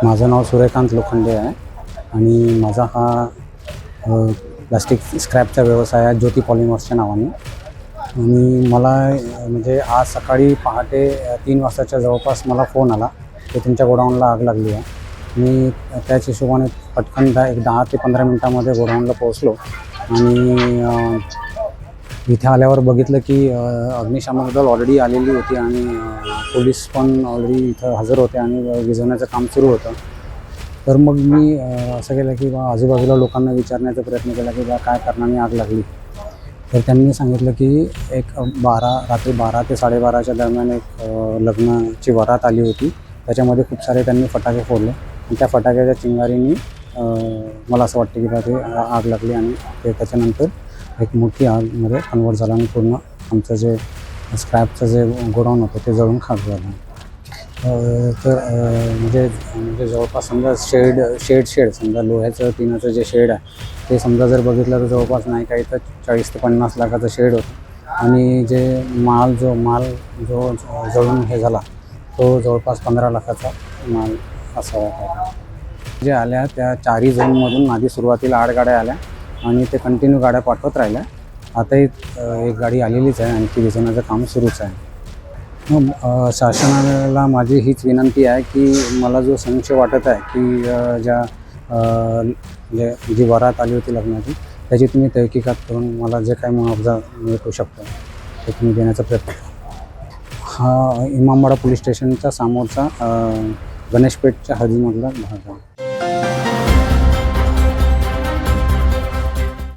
माझं नाव सूर्यकांत लोखंडे आहे आणि माझा हा प्लास्टिक स्क्रॅपचा व्यवसाय आहे ज्योती पॉलिमर्सच्या नावाने. आणि मला म्हणजे आज सकाळी पहाटे 3 वाजताच्या जवळपास मला फोन आला की तुमच्या गोडाऊनला आग लागली आहे. मी त्याच हिशोबाने पटकन एक 10 ते 15 मिनटामध्ये गोडाऊनला पोहोचलो आणि इथे आल्यावर बघितलं की अग्निशामक दल ऑलरेडी आलेली होती आणि पोलीस पण ऑलरेडी इथं हजर होते आणि विझवण्याचं काम सुरू होतं. तर मग मी असं केलं की आजूबाजूला लोकांना विचारण्याचा प्रयत्न केला की काय कारणाने आग लागली. तर त्यांनी सांगितलं की रात्री 12 ते 12:30च्या दरम्यान एक लग्नाची वरात आली होती. त्याच्यामध्ये खूप सारे त्यांनी फटाके फोडले आणि त्या फटाक्याच्या चिंगारीने मला असं वाटतं की ते आग लागली आणि त्याच्यानंतर एक मोठी आगमध्ये कन्वर्ट झाला आणि पूर्ण आमचं जे स्क्रॅपचं जे गोडाऊन होतं ते जळून खाक झालं. तर म्हणजे जवळपास समजा शेड समजा लोह्याचं टिनाचं जे शेड आहे ते समजा जर बघितलं तर जवळपास नाही काही तर 40 ते 50 लाखाचं शेड होतं. आणि जे माल जो जळून हे झाला तो जवळपास 15 लाखाचा माल असा होता. जे आल्या त्या 4ही झोनमधून आधी सुरुवातीला 8 गाड्या आल्या आणि ते कंटिन्यू गाड्या पाठवत राहिल्या. आता एक गाडी आलेलीच आहे आणि ती विझवण्याचं काम सुरूच आहे. शासनाला माझी हीच विनंती आहे की मला जो संशय वाटत आहे की जी वरात आली होती लग्नाची त्याची तुम्ही तहकीकात करून मला जे काही मुआवजा मिळू शकतो ते तुम्ही देण्याचा प्रयत्न करा. हा इमामवाडा पोलीस स्टेशनच्या समोरचा गणेशपेठच्या हद्दीमधला भाग आहे.